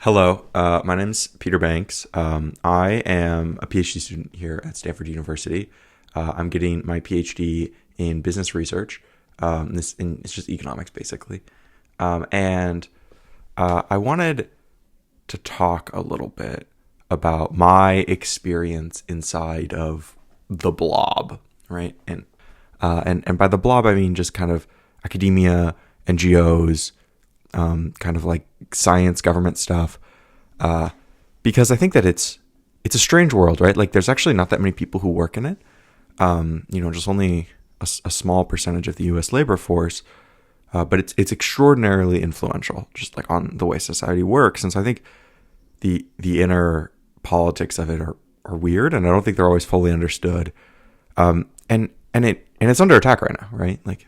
Hello, my name's Peter Banks. I am a PhD student here at Stanford University. I'm getting my PhD in business research. It's just economics, basically. And I wanted to talk a little bit about my experience inside of the blob, right? And by the blob, I mean just kind of academia, NGOs, kind of like science, government stuff, because I think that it's a strange world, right? Like, there's actually not that many people who work in it. Just only a small percentage of the U.S. labor force, but it's extraordinarily influential, just like on the way society works. And so I think the inner politics of it are weird, and I don't think they're always fully understood. And it's under attack right now, right? Like,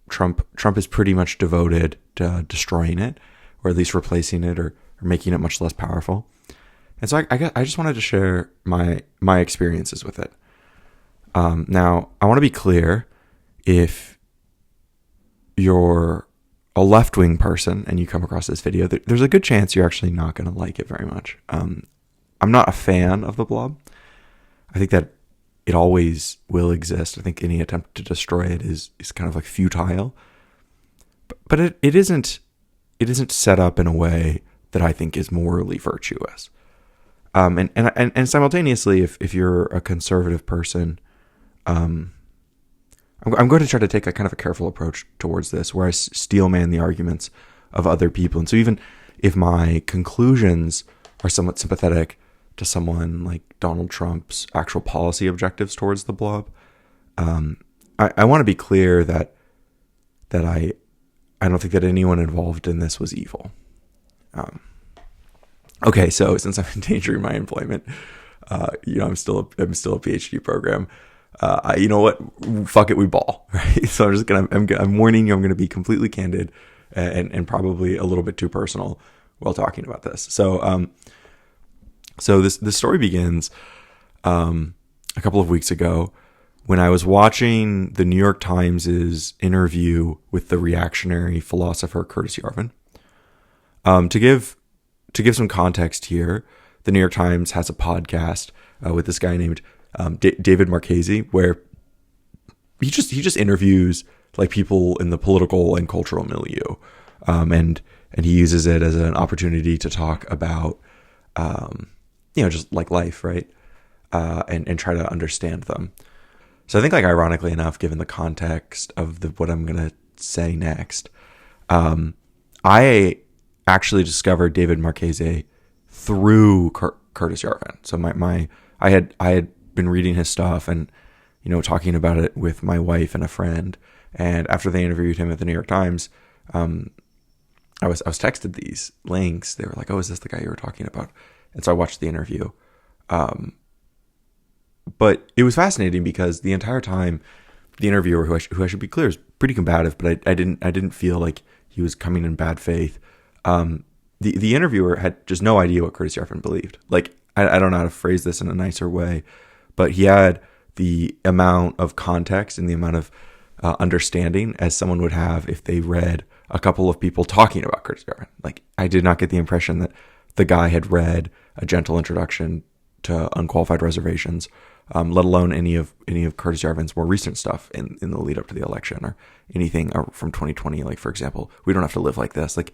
Trump is pretty much devoted to destroying it, or at least replacing it, or making it much less powerful. And so I just wanted to share my experiences with it. Now, I want to be clear: if you're a left-wing person and you come across this video, there's a good chance you're actually not going to like it very much. I'm not a fan of the blob. I think that it always will exist. I think any attempt to destroy it is kind of like futile. But it isn't set up in a way that I think is morally virtuous. And simultaneously, if you're a conservative person, I'm going to try to take a kind of a careful approach towards this, where I steelman the arguments of other people. And so even if my conclusions are somewhat sympathetic to someone like Donald Trump's actual policy objectives towards the blob, I want to be clear that I don't think that anyone involved in this was evil. Okay, so since I'm endangering my employment, I'm still a PhD program. You know what? Fuck it, we ball, right? So I'm warning you. I'm gonna be completely candid and probably a little bit too personal while talking about this. So this story begins a couple of weeks ago when I was watching the New York Times' interview with the reactionary philosopher Curtis Yarvin. To give some context here, the New York Times has a podcast with this guy named David Marchese, where he just interviews like people in the political and cultural milieu, and he uses it as an opportunity to talk about just like life, right? And try to understand them. So I think, like, ironically enough, given the context of what I'm going to say next, I actually discovered David Marchese through Curtis Yarvin. So I had been reading his stuff and, talking about it with my wife and a friend. And after they interviewed him at the New York Times, I was texted these links. They were like, "Oh, is this the guy you were talking about?" And so I watched the interview. But it was fascinating because the entire time, the interviewer, who I should be clear, is pretty combative, but I didn't feel like he was coming in bad faith. The interviewer had just no idea what Curtis Yarvin believed. Like, I don't know how to phrase this in a nicer way, but he had the amount of context and the amount of understanding as someone would have if they read a couple of people talking about Curtis Yarvin. Like, I did not get the impression that the guy had read A Gentle Introduction to Unqualified Reservations, let alone any of Curtis Yarvin's more recent stuff in the lead up to the election, or anything from 2020. Like, for example, We Don't Have to Live Like This. Like,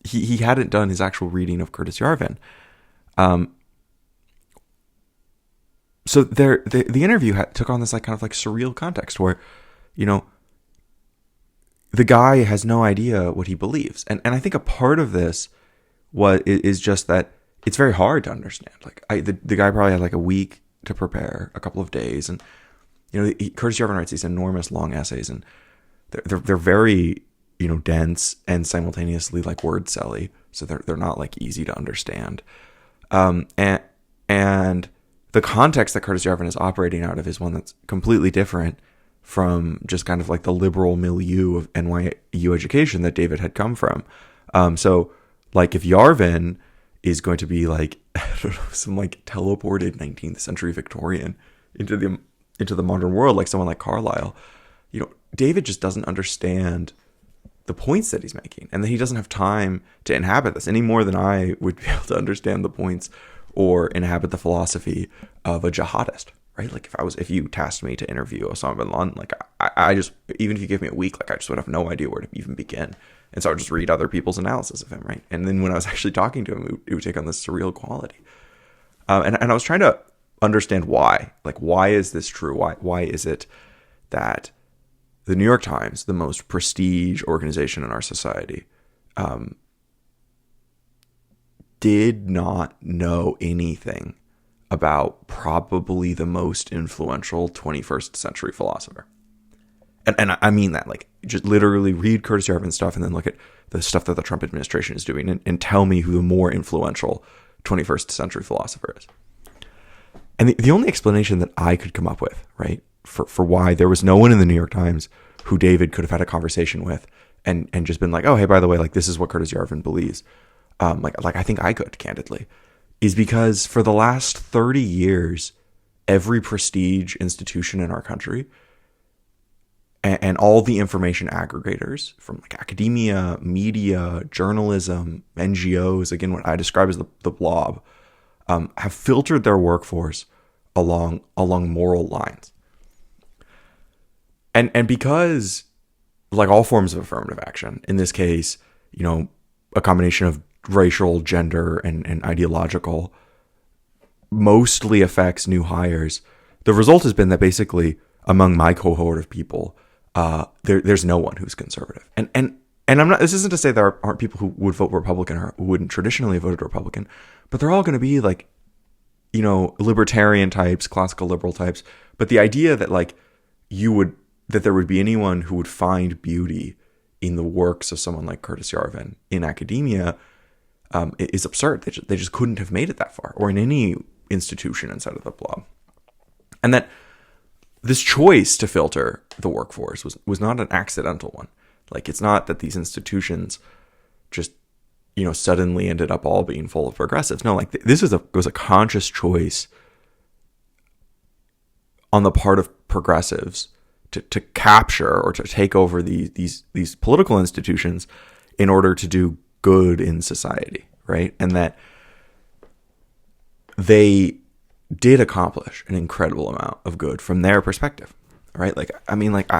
he hadn't done his actual reading of Curtis Yarvin. So the interview took on this like kind of like surreal context where, the guy has no idea what he believes, and I think a part of this is just that it's very hard to understand. Like, the guy probably had like a week to prepare, a couple of days, and Curtis Yarvin writes these enormous long essays, and they're very dense and simultaneously like word celly, so they're not like easy to understand. And the context that Curtis Yarvin is operating out of is one that's completely different from just kind of like the liberal milieu of NYU education that David had come from. So like, if Yarvin is going to be like, I don't know, some like teleported 19th century Victorian into the modern world, like someone like Carlyle, David just doesn't understand the points that he's making, and that he doesn't have time to inhabit this any more than I would be able to understand the points or inhabit the philosophy of a jihadist, right? Like if you tasked me to interview Osama bin Laden, like I just, even if you give me a week, like I just would have no idea where to even begin. And so I would just read other people's analysis of him, right? And then when I was actually talking to him, it would take on this surreal quality. And I was trying to understand why. Like, why is this true? Why is it that the New York Times, the most prestige organization in our society, did not know anything about probably the most influential 21st century philosopher? And I mean that, like, just literally read Curtis Yarvin's stuff and then look at the stuff that the Trump administration is doing and tell me who the more influential 21st century philosopher is. And the only explanation that I could come up with, right, for why there was no one in the New York Times who David could have had a conversation with and just been like, oh, hey, by the way, like, this is what Curtis Yarvin believes. Like I think I could, candidly, is because for the last 30 years, every prestige institution in our country and all the information aggregators from like academia, media, journalism, NGOs, again, what I describe as the blob, have filtered their workforce along moral lines. And because, like all forms of affirmative action, in this case, you know, a combination of racial, gender, and ideological, mostly affects new hires, the result has been that basically among my cohort of people, there's no one who's conservative. And I'm not, this isn't to say there aren't people who would vote Republican or who wouldn't traditionally have voted Republican, but they're all going to be like, you know, libertarian types, classical liberal types. But the idea that like that there would be anyone who would find beauty in the works of someone like Curtis Yarvin in academia is absurd. They just couldn't have made it that far, or in any institution inside of the blob. And that this choice to filter the workforce was not an accidental one. Like, it's not that these institutions just, you know, suddenly ended up all being full of progressives. No, like this was a conscious choice on the part of progressives to capture or to take over these political institutions in order to do good in society, right? And that they did accomplish an incredible amount of good from their perspective, right? Like, I mean, like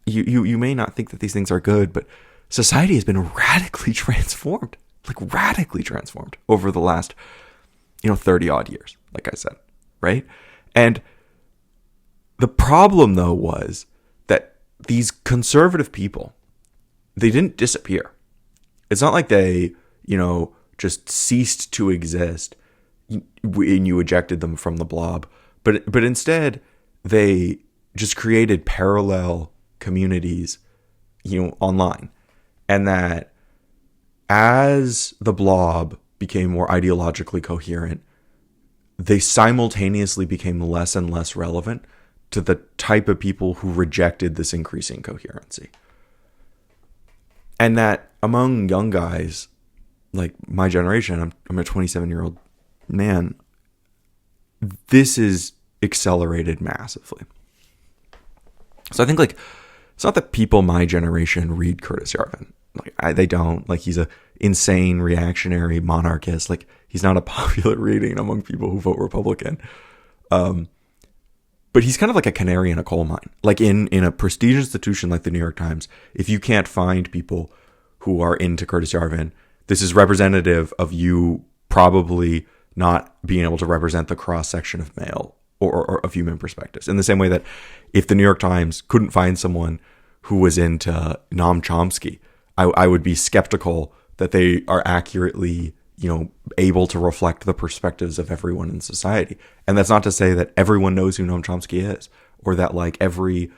you may not think that these things are good, but society has been radically transformed over the last, 30 odd years, like I said, right? And the problem though was that these conservative people, they didn't disappear. It's not like they, just ceased to exist and you ejected them from the blob, but instead they just created parallel communities, online. And that as the blob became more ideologically coherent, they simultaneously became less and less relevant to the type of people who rejected this increasing coherency. And that among young guys, like my generation, I'm a 27-year-old man, this is accelerated massively. So I think, like, it's not that people my generation read Curtis Yarvin. Like, they don't. Like, he's a insane reactionary monarchist. Like, he's not a popular reading among people who vote Republican. But he's kind of like a canary in a coal mine. Like, in a prestige institution like the New York Times, if you can't find people who are into Curtis Yarvin, this is representative of you probably not being able to represent the cross-section of male or of human perspectives. In the same way that if the New York Times couldn't find someone who was into Noam Chomsky, I would be skeptical that they are accurately, able to reflect the perspectives of everyone in society. And that's not to say that everyone knows who Noam Chomsky is, or that like every,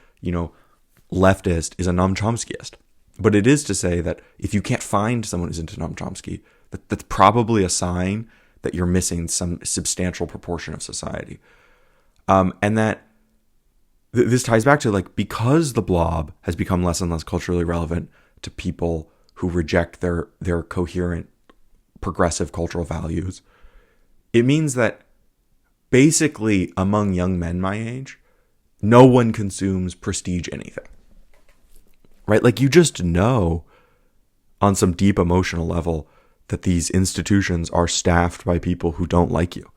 leftist is a Noam Chomskyist. But it is to say that if you can't find someone who's into Noam Chomsky, that's probably a sign that you're missing some substantial proportion of society. And that this ties back to, like, because the blob has become less and less culturally relevant to people who reject their coherent progressive cultural values, it means that basically among young men my age, no one consumes prestige anything, right? Like, you just know on some deep emotional level that these institutions are staffed by people who don't like you.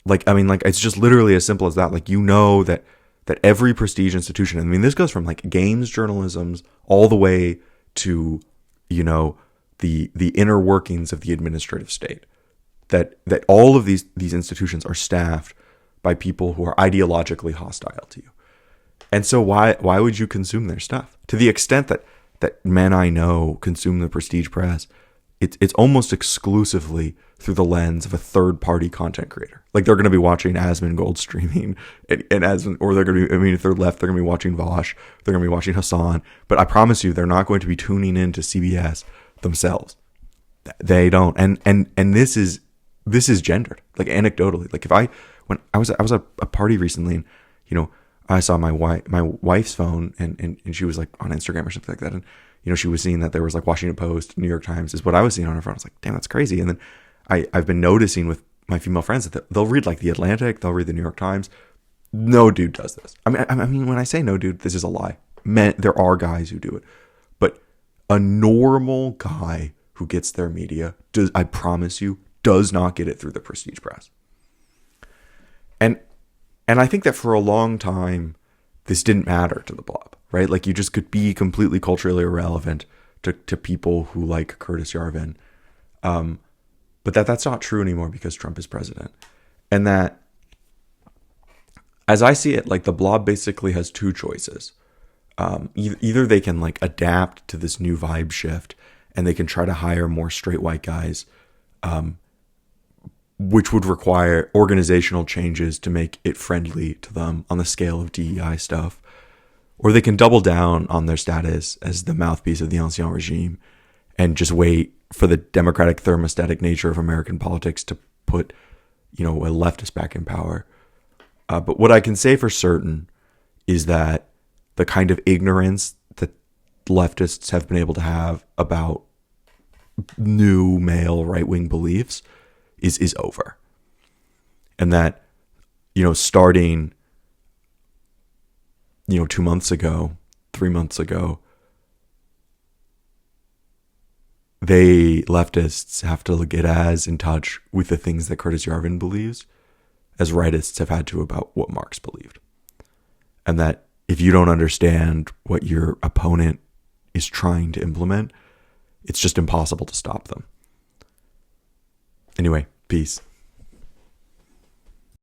Like, I mean, like, it's just literally as simple as that. Like, you know that every prestige institution, I mean, this goes from like games journalisms all the way to, you know, the inner workings of the administrative state. That all of these institutions are staffed by people who are ideologically hostile to you. And so why would you consume their stuff? To the extent that men I know consume the prestige press, it's almost exclusively through the lens of a third-party content creator. Like, they're going to be watching Asmongold streaming, and Asmon, or they're going to be, I mean, if they're left, they're going to be watching Vosh, they're going to be watching Hassan. But I promise you, they're not going to be tuning in to CBS themselves. They don't. And this is gendered, like, anecdotally. Like, when I was at a party recently, and, you know, I saw my wife's phone, and she was like on Instagram or something like that, and, you know, she was seeing that there was like Washington Post, New York Times is what I was seeing on her phone. I was like, damn, that's crazy. And then I've been noticing with my female friends that they'll read like The Atlantic, they'll read the New York Times. No dude does this. I mean, when I say no dude, this is a lie. There are guys who do it, but a normal guy who gets their media, I promise you, does not get it through the prestige press. And I think that for a long time, this didn't matter to the Blob, right? Like, you just could be completely culturally irrelevant to people who like Curtis Yarvin. But that's not true anymore because Trump is president. And that, as I see it, like, the Blob basically has two choices. Either they can like adapt to this new vibe shift and they can try to hire more straight white guys, which would require organizational changes to make it friendly to them on the scale of DEI stuff. Or they can double down on their status as the mouthpiece of the ancien regime and just wait for the democratic thermostatic nature of American politics to put, you know, a leftist back in power. But what I can say for certain is that the kind of ignorance that leftists have been able to have about new male right-wing beliefs is over. And that, you know, starting, you know, 2 months ago, 3 months ago, leftists have to get as in touch with the things that Curtis Yarvin believes as rightists have had to about what Marx believed. And that if you don't understand what your opponent is trying to implement, it's just impossible to stop them. Anyway, peace.